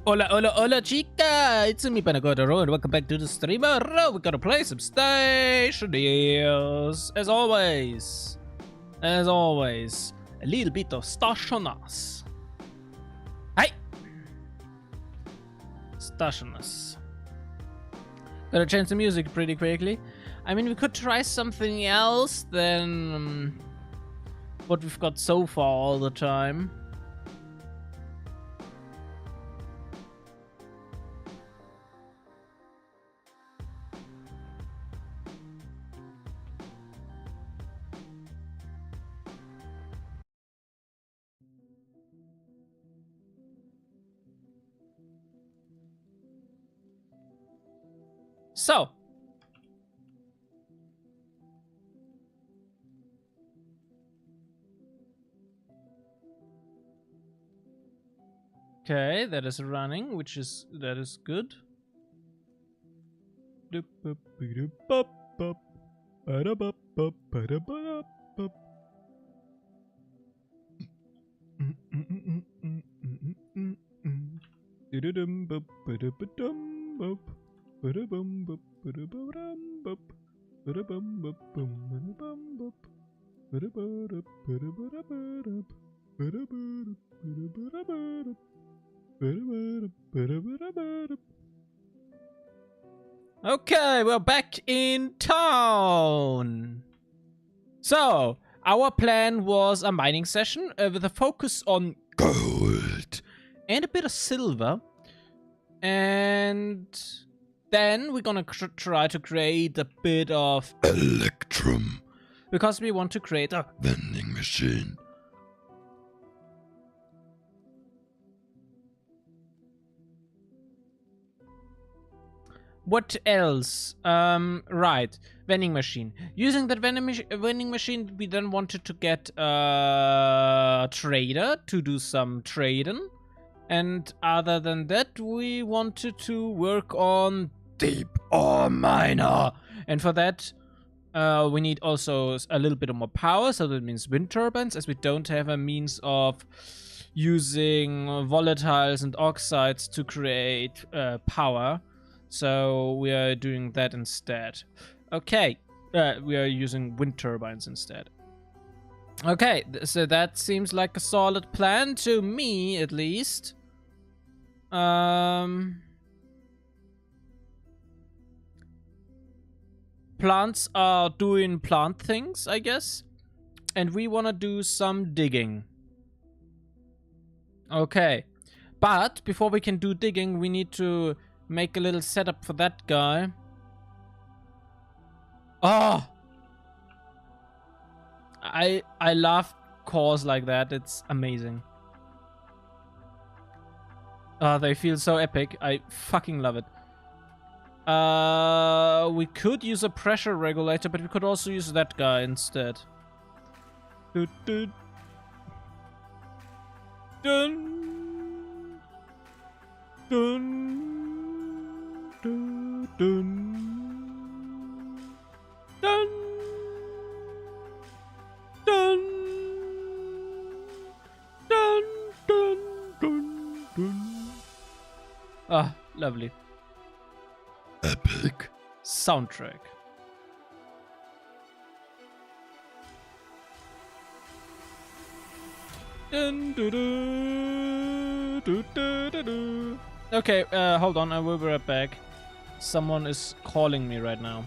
Hola, hola, hola, chica! It's me, Panagotaro, and welcome back to the streamer. We're gonna play some stationeers. As always, a little bit of stationers. Hey! Stationers. Gotta change the music pretty quickly. I mean, we could try something else than what we've got so far all the time. So, okay, that is running, that is good. Okay, we're back in town. So, our plan was a mining session with a focus on gold and a bit of silver. And then we're gonna try to create a bit of electrum because we want to create a vending machine. What else? Right, vending machine. Using that vending machine, we then wanted to get a trader to do some trading. And other than that, we wanted to work on deep ore miner. And for that, we need also a little bit more power. So that means wind turbines, as we don't have a means of using volatiles and oxides to create power. So we are doing that instead. Okay, we are using wind turbines instead. Okay, so that seems like a solid plan to me, at least. Plants are doing plant things, I guess. And we want to do some digging. Okay. But before we can do digging, we need to make a little setup for that guy. Oh! I love cores like that. It's amazing. Oh, they feel so epic. I fucking love it. We could use a pressure regulator, but we could also use that guy instead. Dun, dun. Dun. Dun. Dun. Dun. Dun. Dun. Dun. Dun. Dun. Dun. Ah, lovely. Epic soundtrack. Dun, dun, dun, dun, dun, dun, dun. Okay, hold on, I will be right back. Someone is calling me right now.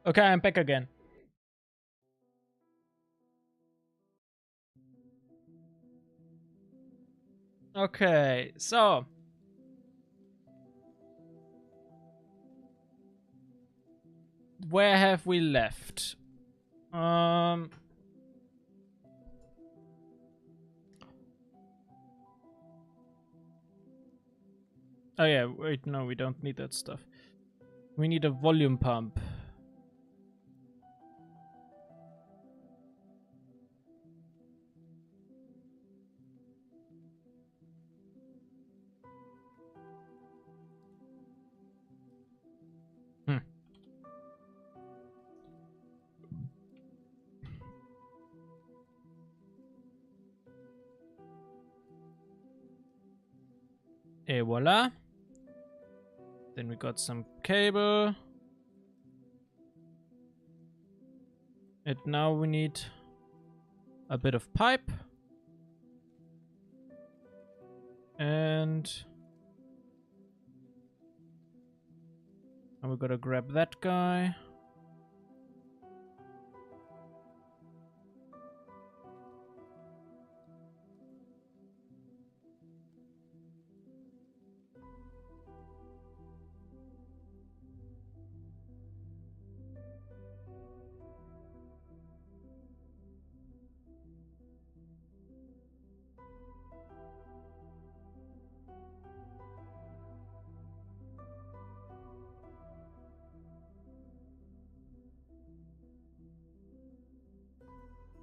Okay, I'm back again. Okay, so where have we left? Oh yeah, wait, no, we don't need that stuff. We need a volume pump. Hmm. Et voila. Then we got some cable. And now we need a bit of pipe. And we gotta grab that guy.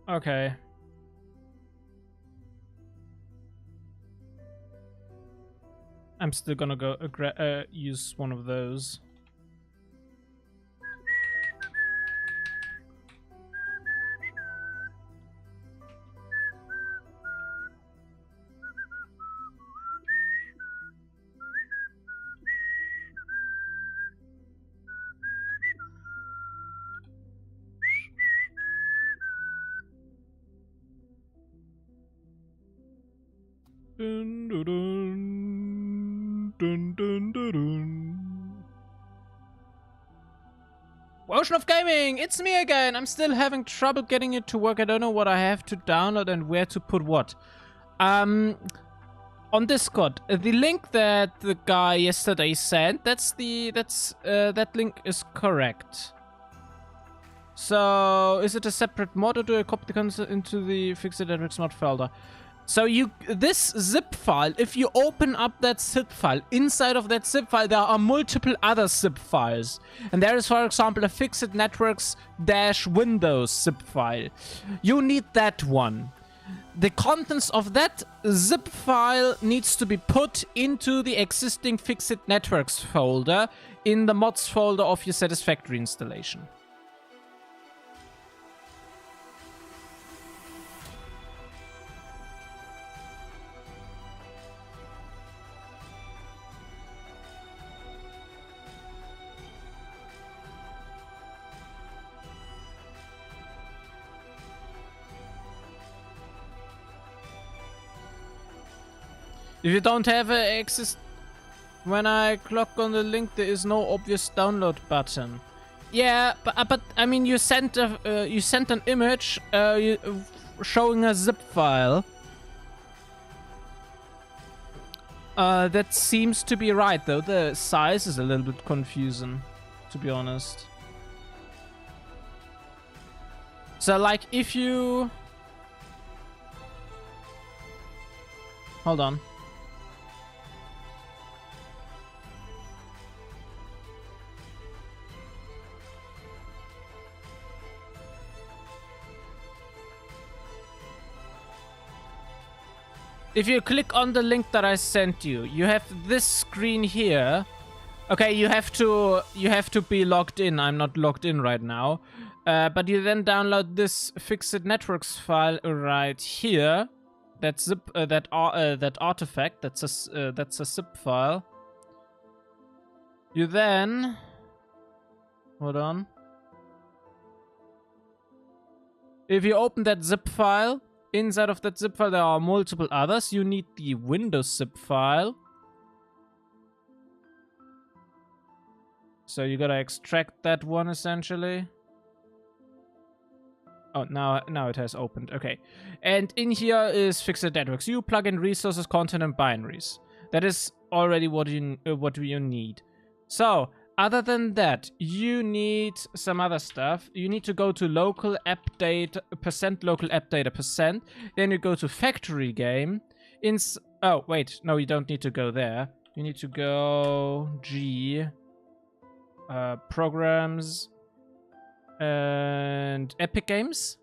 Okay. I'm still gonna go use one of those. Dun, dun, dun, dun, dun, dun, dun. Ocean of Gaming, it's me again. I'm still having trouble getting it to work. I don't know what I have to download and where to put what. On Discord, the link that the guy yesterday sent, that link is correct. So, is it a separate mod or do I copy the content into the Fixed Networks mod folder? So this zip file, if you open up that zip file, inside of that zip file, there are multiple other zip files. And there is, for example, a Fixed Networks -Windows zip file. You need that one. The contents of that zip file needs to be put into the existing Fixed Networks folder in the mods folder of your Satisfactory installation. If you don't have access, when I click on the link, there is no obvious download button. Yeah, but I mean, you sent an image showing a zip file. That seems to be right, though. The size is a little bit confusing, to be honest. So, like, if you... Hold on. If you click on the link that I sent you, you have this screen here. Okay, you have to be logged in. I'm not logged in right now. But you then download this Fixed Networks file right here. That zip, that artifact. That's a zip file. You then, hold on. If you open that zip file, inside of that zip file there are multiple others. You need the Windows zip file. So you gotta extract that one essentially. Oh, now it has opened. Okay. And in here is fixed networks. You plug in resources, content, and binaries. That is already what you need. So, other than that, you need some other stuff. You need to go to local app data percent, local app data percent. Then you go to factory game. Oh, wait. No, you don't need to go there. You need to go G. Programs. And Epic Games.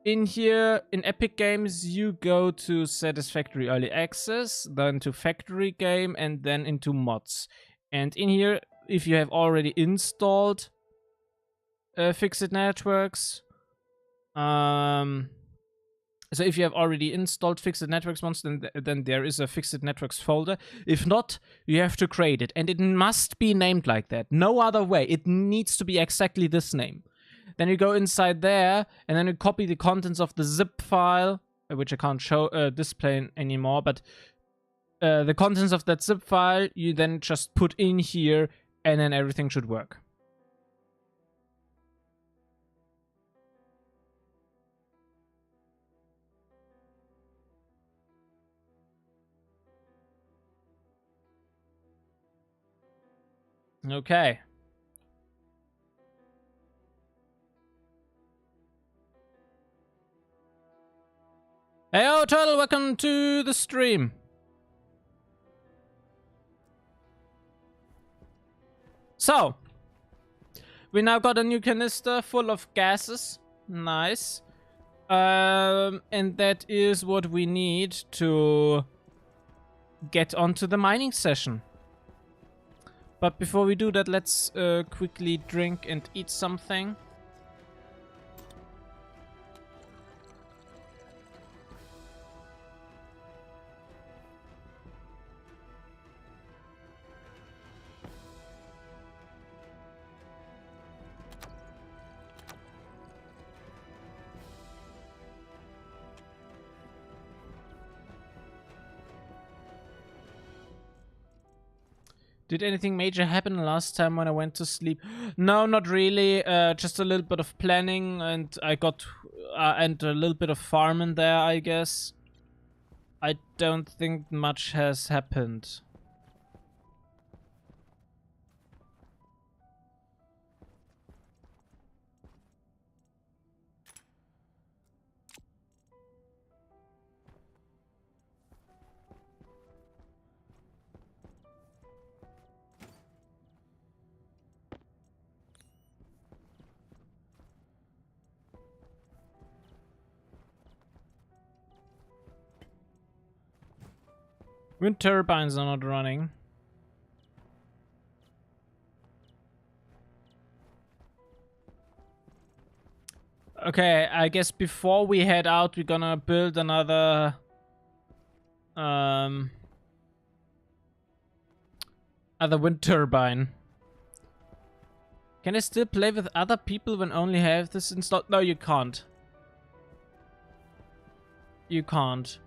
In here, in Epic Games, you go to Satisfactory Early Access, then to Factory Game, and then into Mods. And in here, if you have already installed Fixed Networks, so if you have already installed Fixed Networks once, then there is a Fixed Networks folder. If not, you have to create it. And it must be named like that. No other way. It needs to be exactly this name. Then you go inside there, and then you copy the contents of the zip file, which I can't show display anymore, but the contents of that zip file you then just put in here, and then everything should work. Okay. Heyo, Turtle, welcome to the stream. So, we now got a new canister full of gases. Nice. And that is what we need to get onto the mining session. But before we do that, let's quickly drink and eat something. Did anything major happen last time when I went to sleep? No, not really. Just a little bit of planning, and I got and a little bit of farming there, I guess. I don't think much has happened. Wind turbines are not running. Okay, I guess before we head out, we're gonna build another other wind turbine. Can I still play with other people when only have this installed? No, you can't. You can't.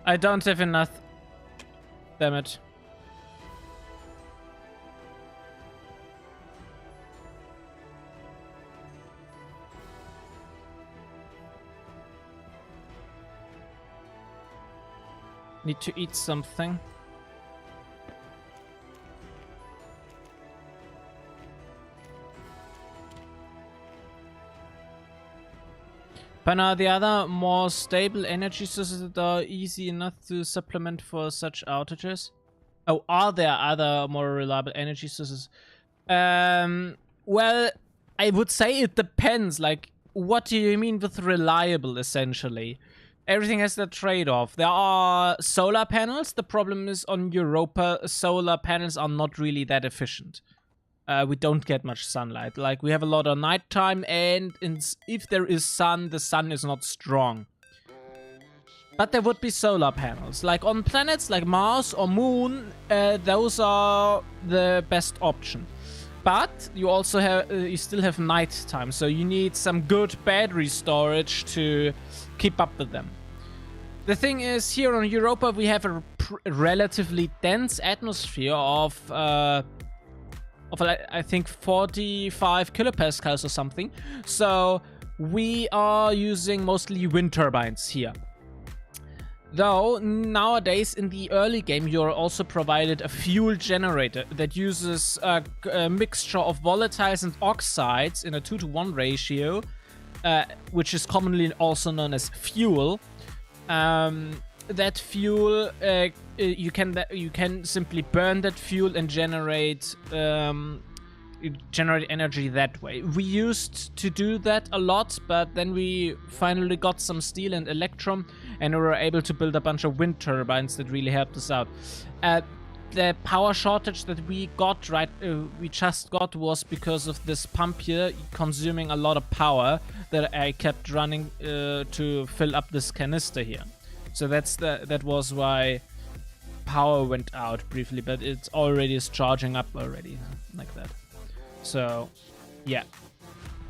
I don't have enough. Damn it. Need to eat something. But are the other more stable energy sources that are easy enough to supplement for such outages? Oh, are there other more reliable energy sources? Well, I would say it depends. Like, what do you mean with reliable, essentially? Everything has their trade-off. There are solar panels. The problem is on Europa, solar panels are not really that efficient. We don't get much sunlight. Like, we have a lot of nighttime, and if there is sun, the sun is not strong. But there would be solar panels. Like on planets like Mars or Moon, those are the best option. But you also have, you still have nighttime, so you need some good battery storage to keep up with them. The thing is, here on Europa, we have a relatively dense atmosphere of I think 45 kilopascals or something. So we are using mostly wind turbines here. Though nowadays in the early game you're also provided a fuel generator that uses a mixture of volatiles and oxides in a 2-to-1 ratio, which is commonly also known as fuel. That fuel, you can simply burn that fuel and generate energy that way. We used to do that a lot, but then we finally got some steel and electrum, and we were able to build a bunch of wind turbines that really helped us out. The power shortage that we just got was because of this pump here consuming a lot of power that I kept running to fill up this canister here. So that was why power went out briefly, but it already is charging up already like that. So yeah,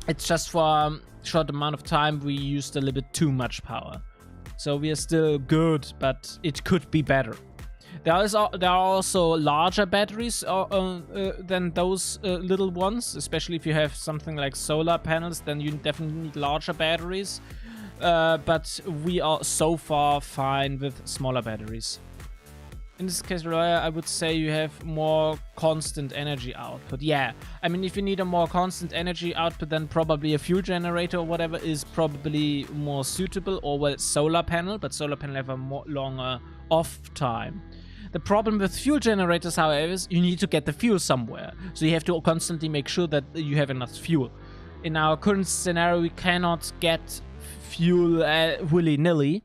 it's just for a short amount of time we used a little bit too much power. So we are still good, but it could be better. There are also larger batteries than those little ones, especially if you have something like solar panels, then you definitely need larger batteries. But we are so far fine with smaller batteries. In this case, I would say you have more constant energy output. Yeah, I mean, if you need a more constant energy output, then probably a fuel generator or whatever is probably more suitable, or well, solar panel, but solar panel have a more longer off time. The problem with fuel generators, however, is you need to get the fuel somewhere. So you have to constantly make sure that you have enough fuel. In our current scenario, we cannot get fuel willy-nilly.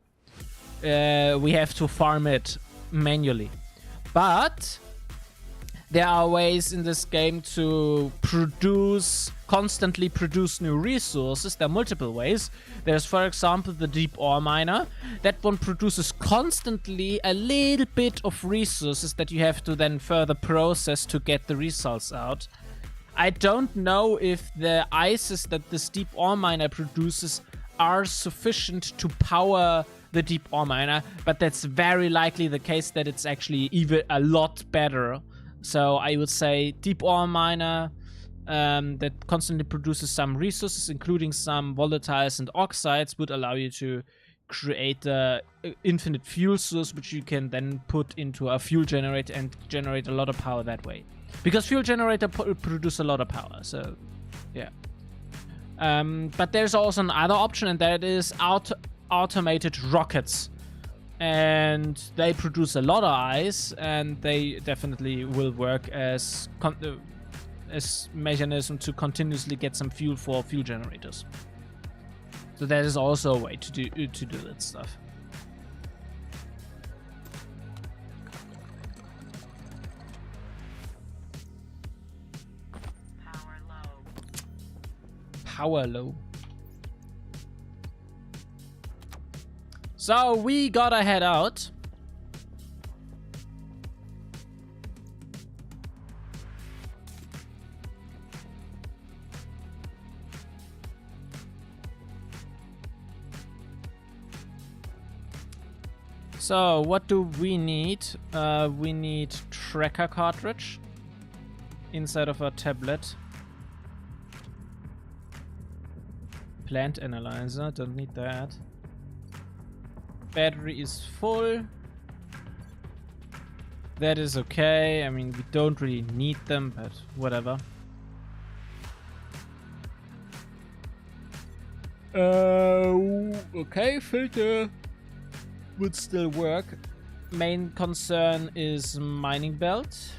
We have to farm it manually. But there are ways in this game to constantly produce new resources. There are multiple ways. There's, for example, the deep ore miner. That one produces constantly a little bit of resources that you have to then further process to get the results out. I don't know if the ices that this deep ore miner produces are sufficient to power the deep ore miner, but that's very likely the case that it's actually even a lot better. So I would say deep ore miner that constantly produces some resources, including some volatiles and oxides, would allow you to create an infinite fuel source, which you can then put into a fuel generator and generate a lot of power that way. Because fuel generator produce a lot of power, so yeah. But there's also another option, and that is automated rockets. And they produce a lot of ice, and they definitely will work as mechanism to continuously get some fuel for fuel generators. So that is also a way to do that stuff. Power low. So we gotta head out. So what do we need? We need tracker cartridge inside of our tablet. Plant analyzer, don't need that. Battery is full. That is okay. I mean, we don't really need them, but whatever. Okay, filter would still work. Main concern is mining belt.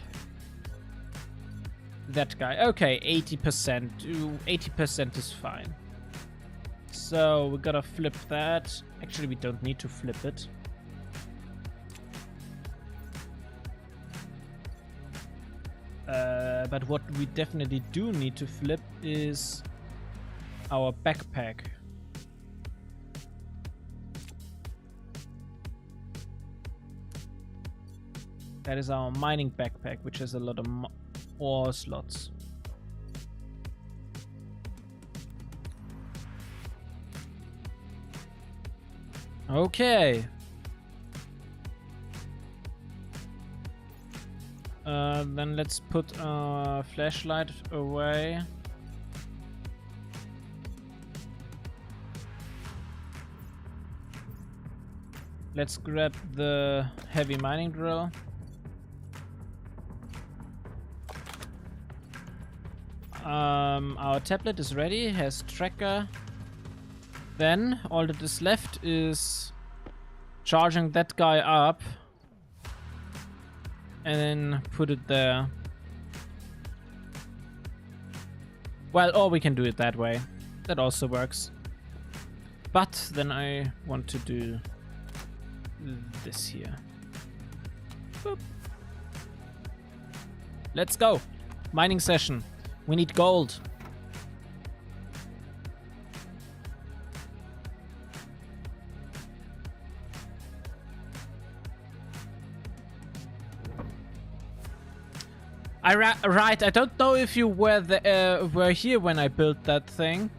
That guy. Okay, 80%. 80% is fine. So we gotta flip that. Actually, we don't need to flip it. But what we definitely do need to flip is our backpack. That is our mining backpack, which has a lot of ore slots. Okay. Then let's put our flashlight away. Let's grab the heavy mining drill. Our tablet is ready, has tracker. Then all that is left is charging that guy up and then put it there. Well, or we can do it that way. That also works. But then I want to do this here. Boop. Let's go. Mining session. We need gold. Right, I don't know if you were here when I built that thing.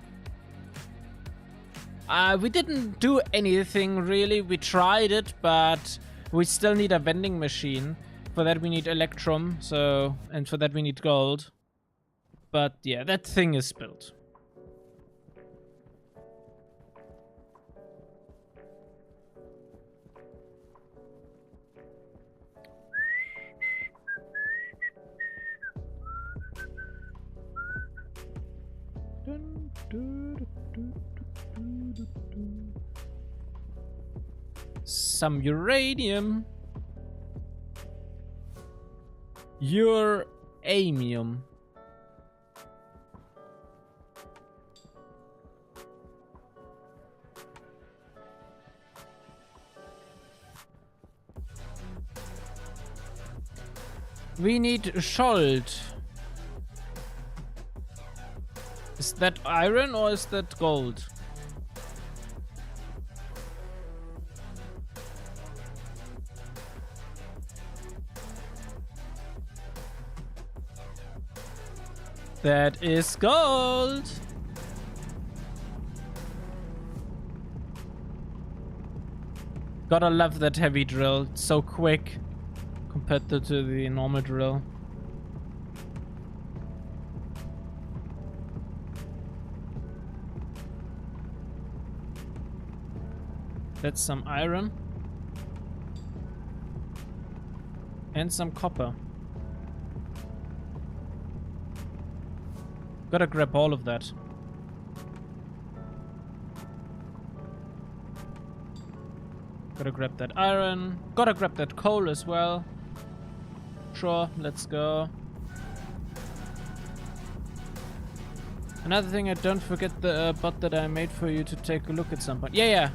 We didn't do anything really. We tried it, but we still need a vending machine. For that we need electrum, and for that we need gold. But yeah, that thing is built. Some uranium. Uranium. We need Scholt. Is that iron or is that gold? That is gold. Gotta love that heavy drill. It's so quick compared to the normal drill. That's some iron. And some copper. Gotta grab all of that. Gotta grab that iron. Gotta grab that coal as well. Sure, let's go. Another thing, I don't forget the bot that I made for you to take a look at some point. Yeah.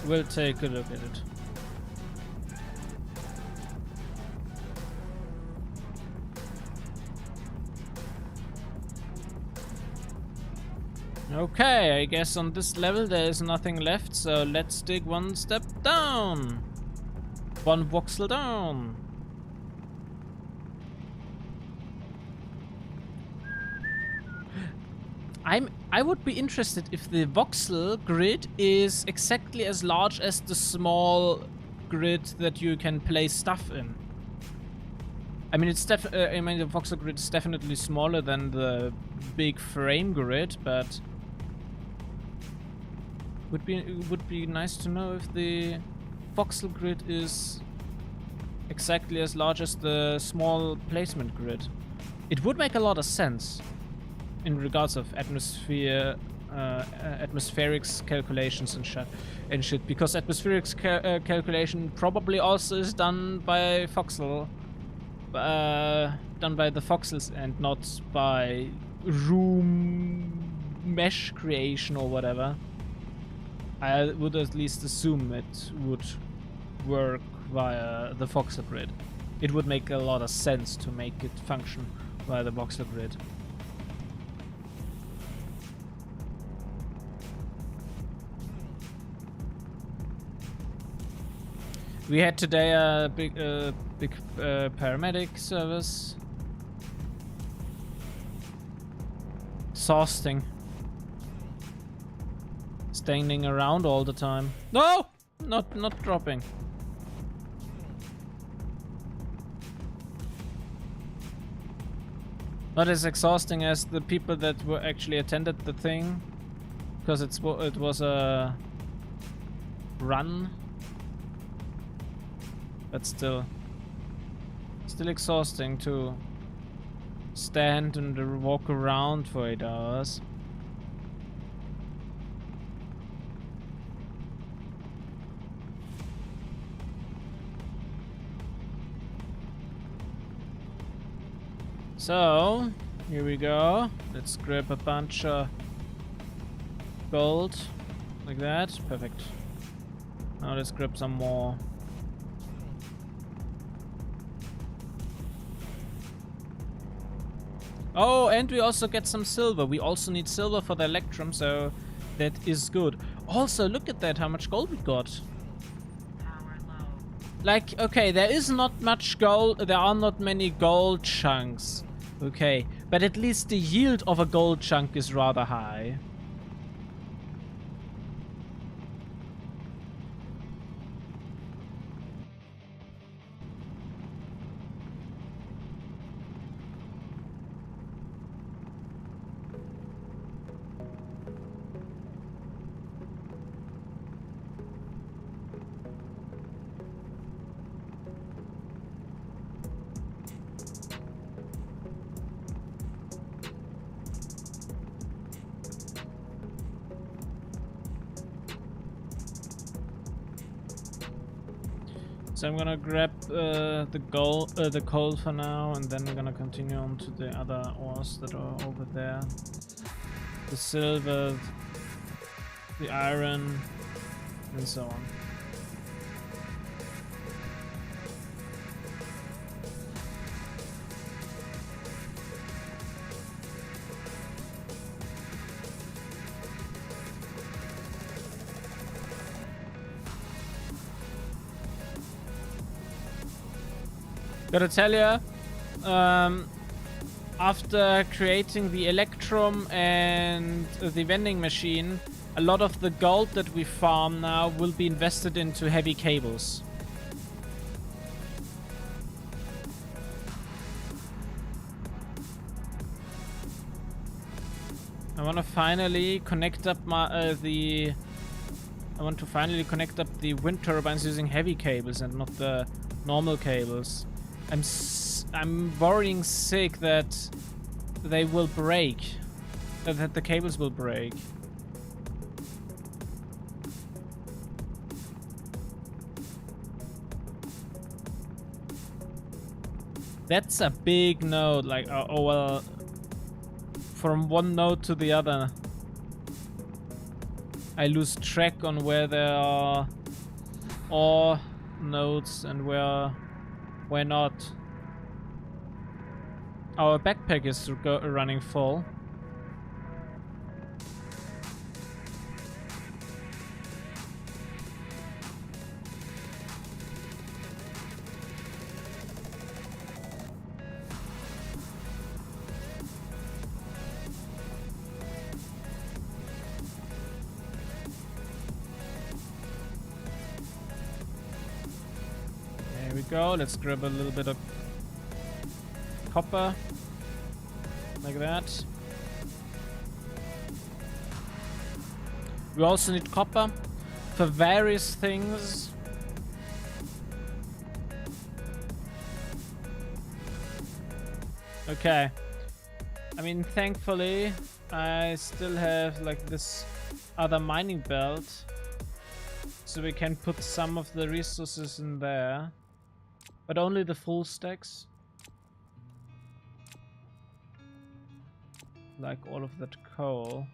We'll take a look at it. Okay, I guess on this level there is nothing left, so let's dig one step down. One voxel down. I would be interested if the voxel grid is exactly as large as the small grid that you can place stuff in. I mean, the voxel grid is definitely smaller than the big frame grid, but would be nice to know if the voxel grid is exactly as large as the small placement grid. It would make a lot of sense in regards of atmospherics calculations and shit, because atmospherics calculation probably also is done by voxel, done by the voxels and not by room mesh creation or whatever. I would at least assume it would work via the voxel grid. It would make a lot of sense to make it function by the voxel grid. We had today a big paramedic service. Exhausting. Standing around all the time. No! Not dropping. Not as exhausting as the people that were actually attended the thing, because it was a run. But still exhausting to stand and walk around for 8 hours. So, here we go. Let's grab a bunch of gold, like that. Perfect. Now let's grab some more. Oh, and we also get some silver. We also need silver for the electrum, so that is good. Also, look at that, how much gold we got. Like, okay, there is not much gold, there are not many gold chunks. Okay, but at least the yield of a gold chunk is rather high. So I'm gonna grab the coal for now, and then we're gonna continue on to the other ores that are over there. The silver, the iron, and so on. Gotta tell ya, after creating the electrum and the vending machine, a lot of the gold that we farm now will be invested into heavy cables. I want to finally connect up the wind turbines using heavy cables and not the normal cables. I'm worrying sick that they will break, that the cables will break. That's a big node, like, oh well, from one node to the other. I lose track on where there are ore nodes and where not. Our backpack is running full. There we go. Let's grab a little bit of copper, like that. We also need copper for various things. Okay. I mean, thankfully, I still have like this other mining belt, so we can put some of the resources in there, but only the full stacks. Like all of that coal.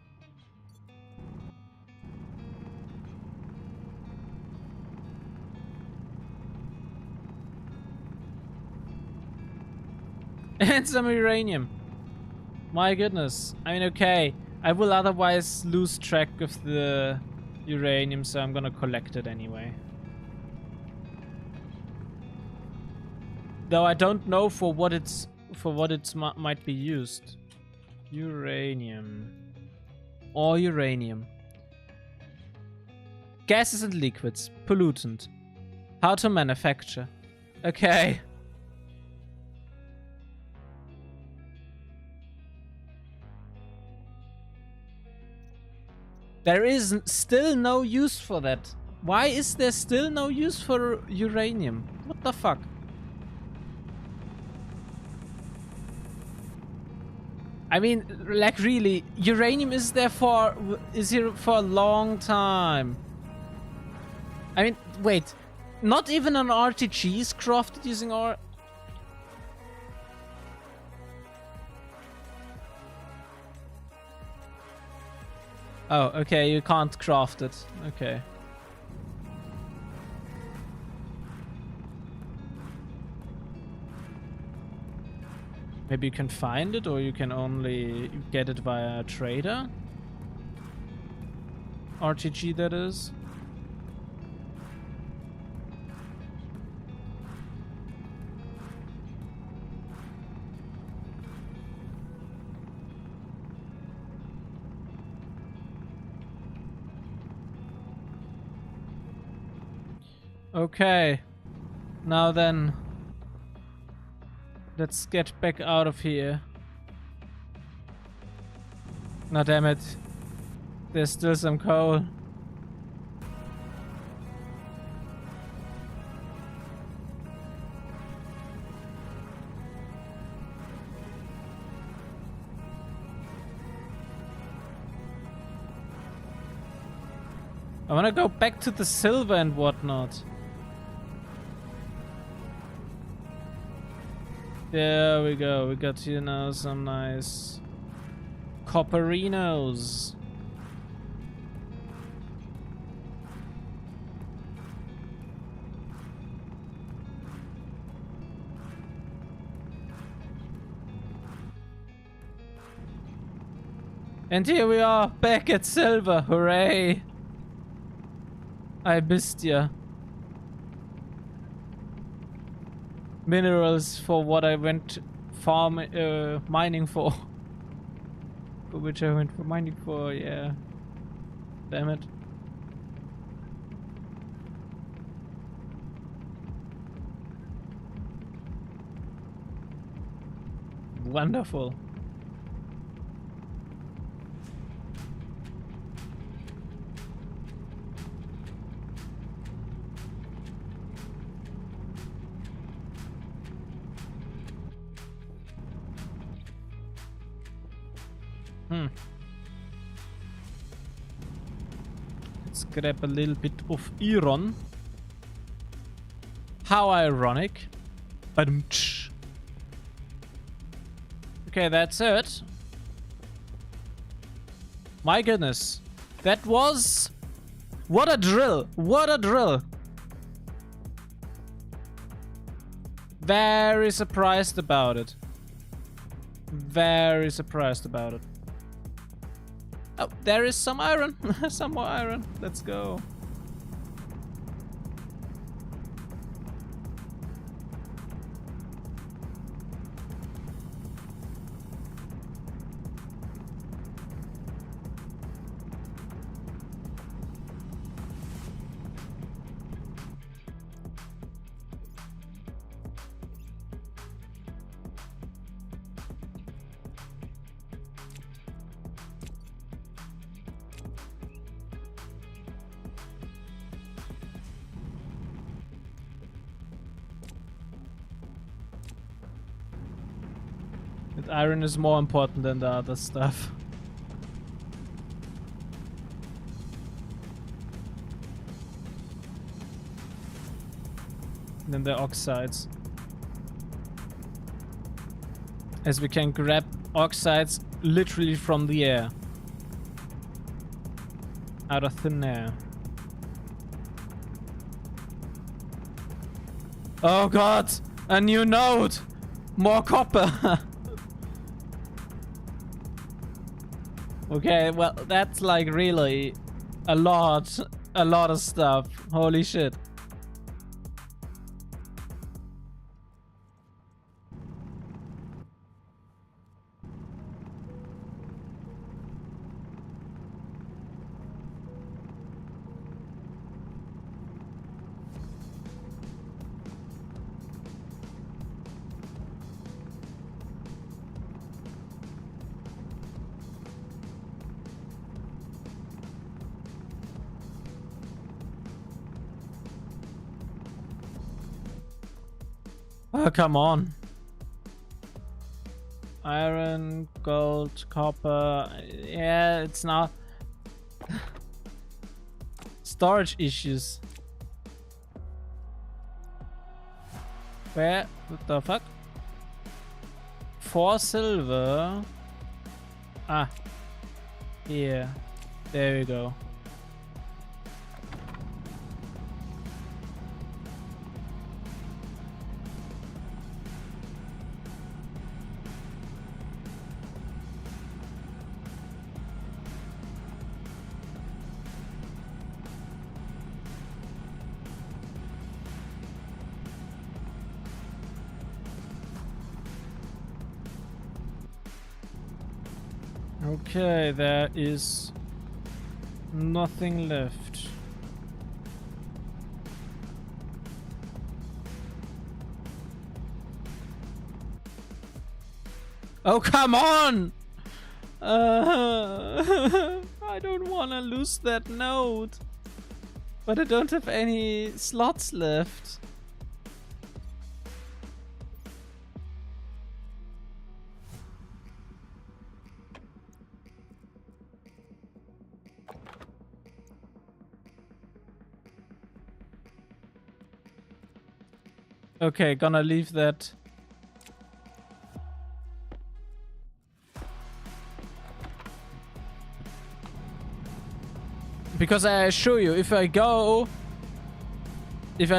And some uranium. My goodness. I mean, okay. I will otherwise lose track of the uranium, so I'm gonna collect it anyway. Though I don't know for what it's might be used. Uranium. Or uranium. Gases and liquids. Pollutant. How to manufacture. Okay. There is still no use for that. Why is there still no use for uranium? What the fuck? I mean, like really, uranium is here for a long time. I mean, wait, not even an RTG is crafted using R. Oh, okay, you can't craft it. Okay. Maybe you can find it, or you can only get it via a trader? RTG, that is. Okay. Now then. Let's get back out of here. No, damn it. There's still some coal. I wanna go back to the silver and whatnot. There we go. We got, you know, some nice copperinos. And here we are, back at silver. Hooray! I missed ya. Minerals for what I went mining for. For which I went for mining for, yeah. Damn it. Wonderful. Let's grab a little bit of iron. How ironic. Badumtsch. Okay, that's it. My goodness. That was... What a drill! What a drill! Very surprised about it. Very surprised about it. Oh, there is some iron. Some more iron. Let's go. That iron is more important than the other stuff. Than the oxides. As we can grab oxides literally from the air. Out of thin air. Oh god! A new node! More copper! Okay, well, that's like really a lot of stuff. Holy shit. Oh, come on. Iron, gold, copper. Yeah, it's not. Storage issues. Where? What the fuck? 4 silver. Ah. Here. There we go. Okay, there is nothing left. Oh, come on! I don't want to lose that node. But I don't have any slots left. Okay, gonna leave that. Because I assure you, if I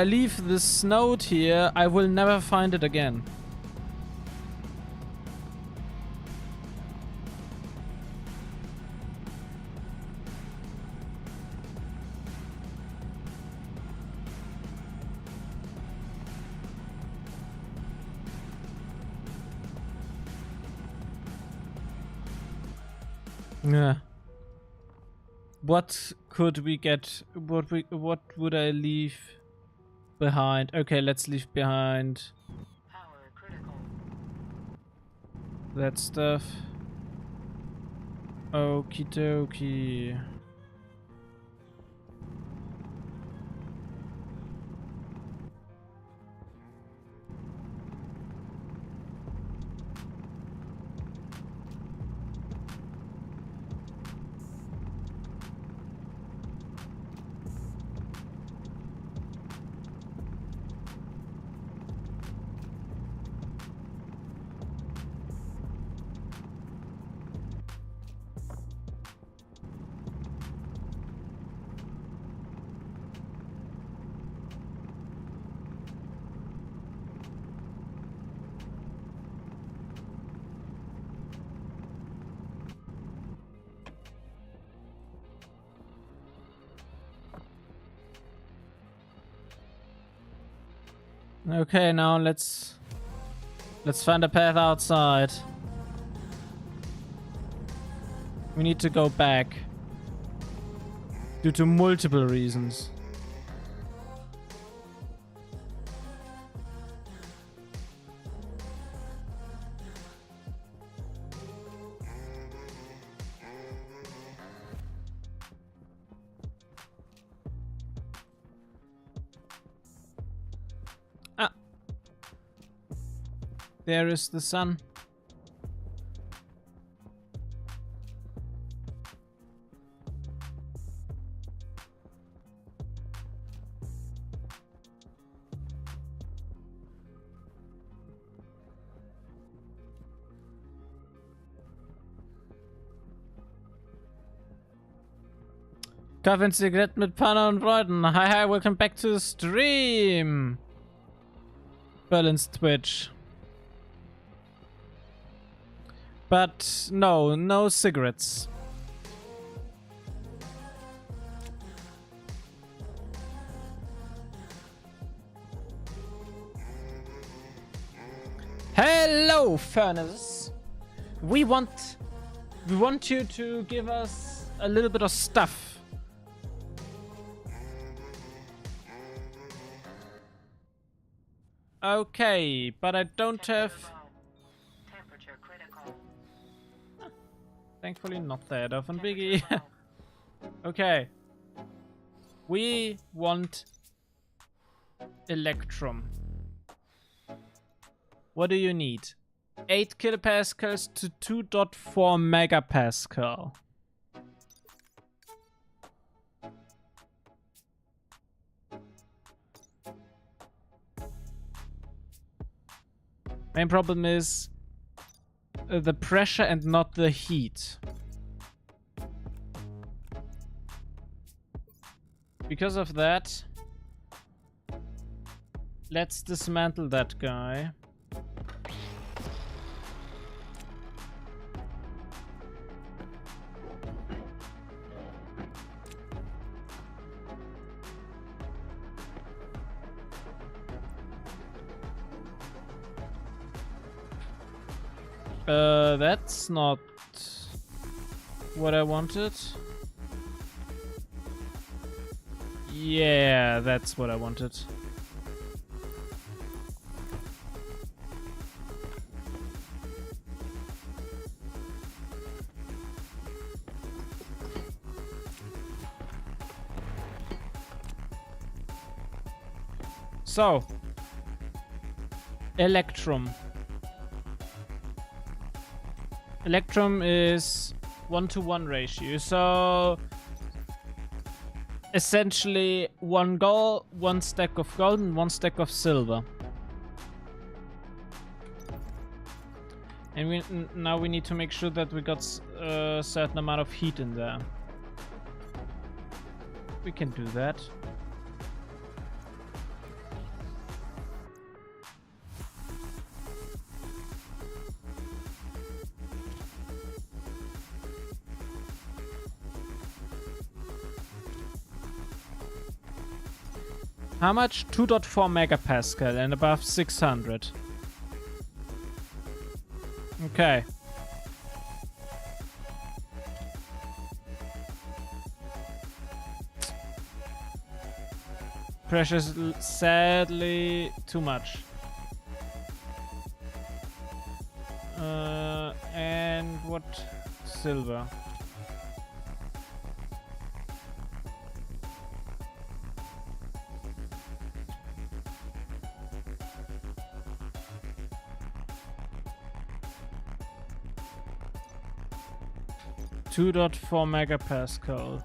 leave this node here, I will never find it again. Yeah. What could we get? What would I leave behind? Okay, let's leave behind Power critical. that stuff. Okie dokie. Okay, now let's find a path outside. We need to go back due to multiple reasons. There is the sun. Kaffee und Zigarette mit Panna und Leuten. Hi, welcome back to the stream. Berlin's Twitch. But no cigarettes. Hello, furnaces. We want you to give us a little bit of stuff. Okay, but I don't have. Temperature critical. Thankfully, not that often, Biggie. Okay. We want electrum. What do you need? 8 kilopascals to 2.4 megapascal. Main problem is the pressure and not the heat. Because of that, let's dismantle that guy. That's not what I wanted. Yeah, that's what I wanted. So, electrum. Electrum is 1-to-1 ratio, so essentially 1 gold, 1 stack of gold, and 1 stack of silver. And now we need to make sure that we got a certain amount of heat in there. We can do that. How much? 2.4 megapascal and above 600. Okay. Pressure's sadly too much. And what? Silver. .4 megapascal.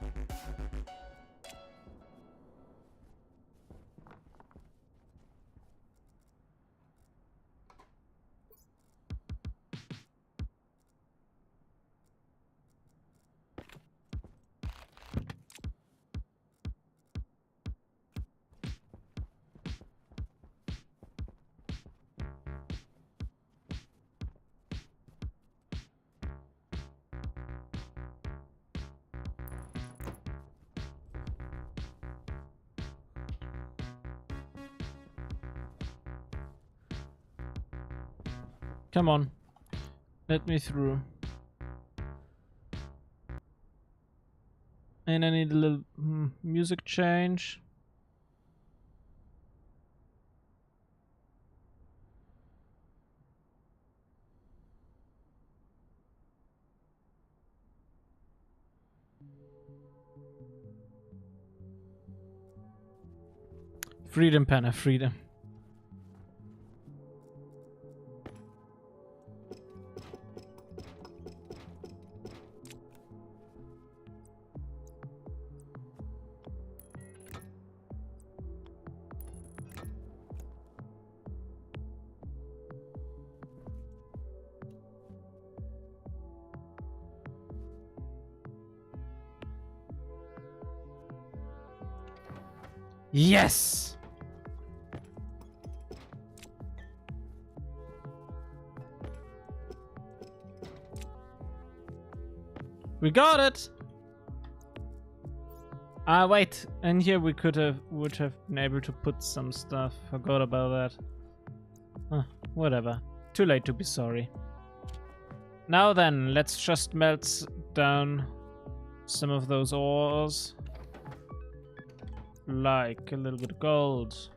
Come on, let me through. And I need a little music change. Freedom, Panna, freedom. Yes! We got it! Ah, wait, and here we would have been able to put some stuff. Forgot about that. Huh, whatever. Too late to be sorry. Now then, let's just melt down some of those ores. Like a little bit of gold.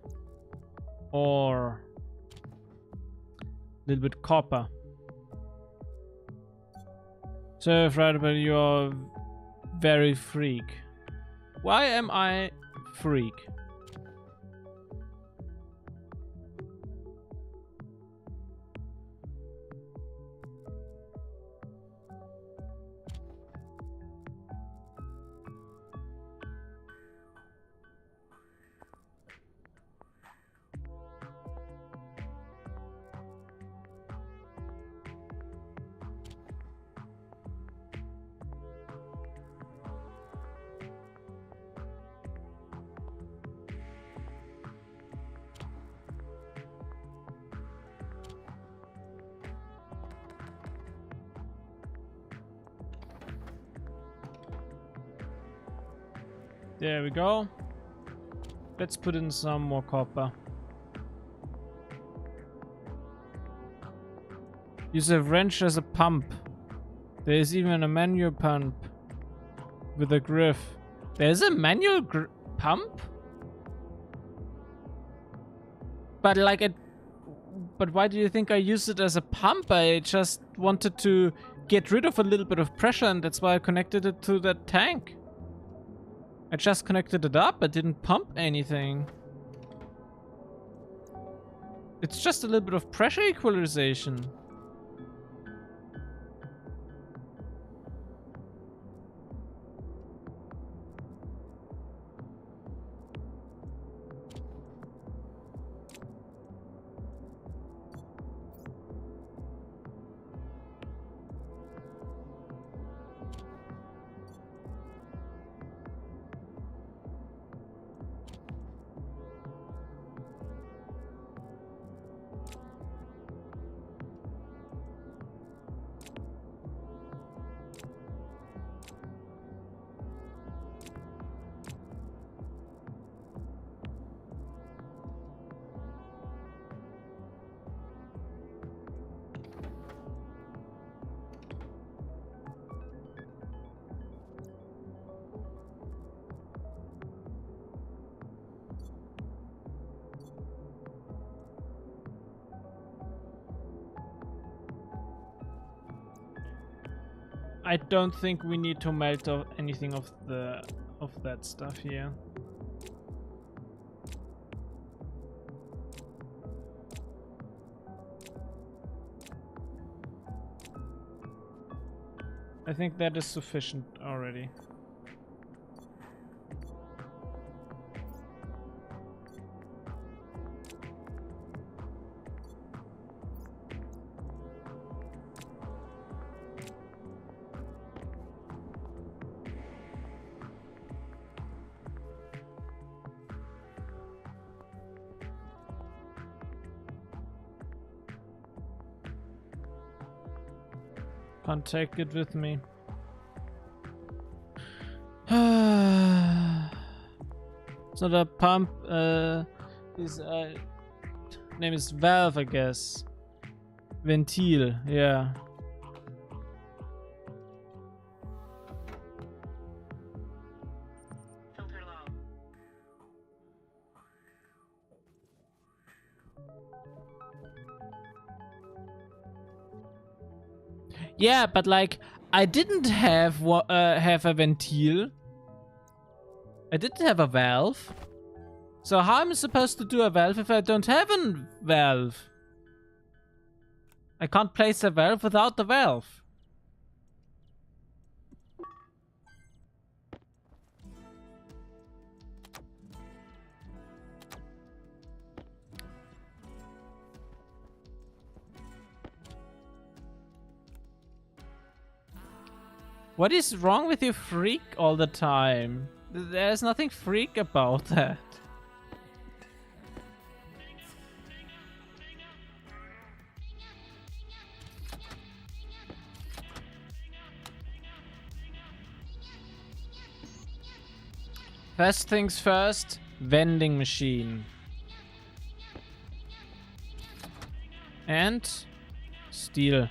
Or a little bit copper. So, right, but you're very freak. Why am I freak? There we go. Let's put in some more copper. Use a wrench as a pump. There is even a manual pump with a griff. There's a manual pump? But like it... But why do you think I used it as a pump? I just wanted to get rid of a little bit of pressure, and that's why I connected it to that tank. I just connected it up, I didn't pump anything. It's just a little bit of pressure equalization. I don't think we need to melt anything of that stuff here. I think that is sufficient already. Can't take it with me. So the pump is name is valve, I guess. Ventil, yeah. Filter low. Yeah, but like I didn't have a ventil. I didn't have a valve. So how am I supposed to do a valve if I don't have a valve? I can't place a valve without the valve. What is wrong with you, freak, all the time? There's nothing freak about that. First things first, vending machine. And Steel.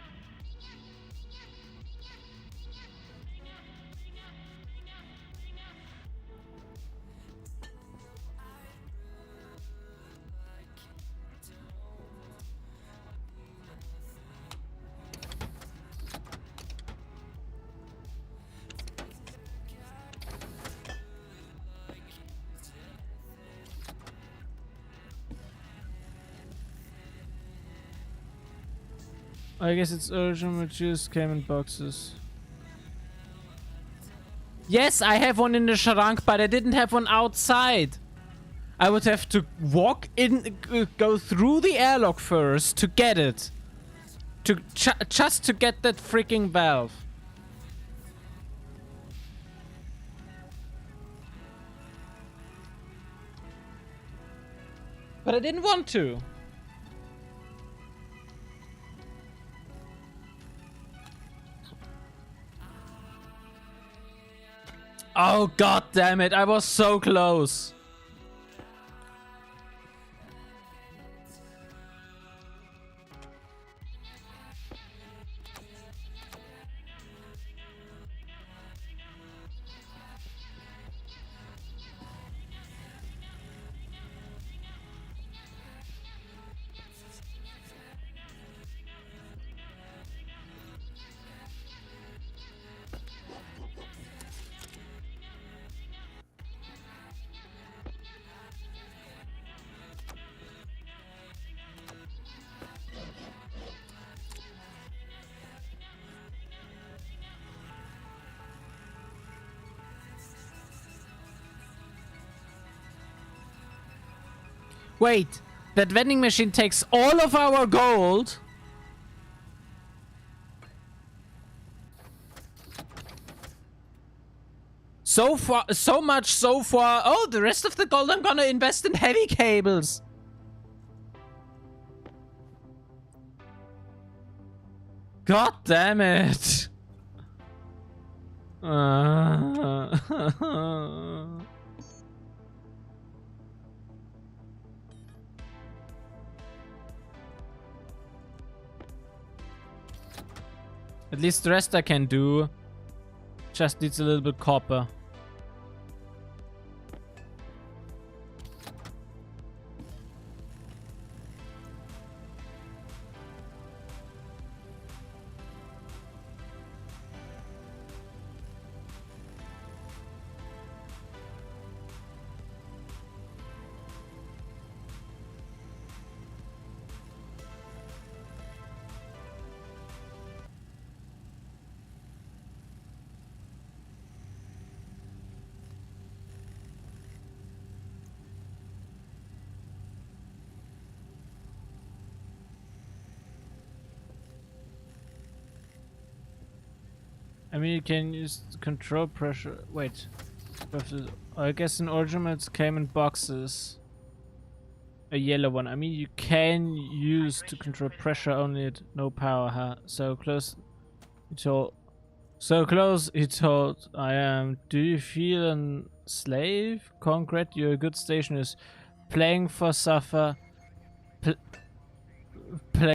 I guess it's urgent materials came in boxes. Yes, I have one in the shrunk, but I didn't have one outside. I would have to walk in, go through the airlock first to get it. Just to get that freaking valve. But I didn't want to. Oh, god damn it. I was so close. Wait, that vending machine takes all of our gold? So far, so much so far. Oh, the rest of the gold I'm gonna invest in heavy cables. God damn it. At least the rest I can do. Just needs a little bit copper. I mean, you can use control pressure. Wait. I guess in originals came in boxes. A yellow one. I mean, you can use to control pressure only at no power, huh? So close. He told. So close, he told. I am. Do you feel a slave? Concrete, you're a good stationers. Playing for suffer. Play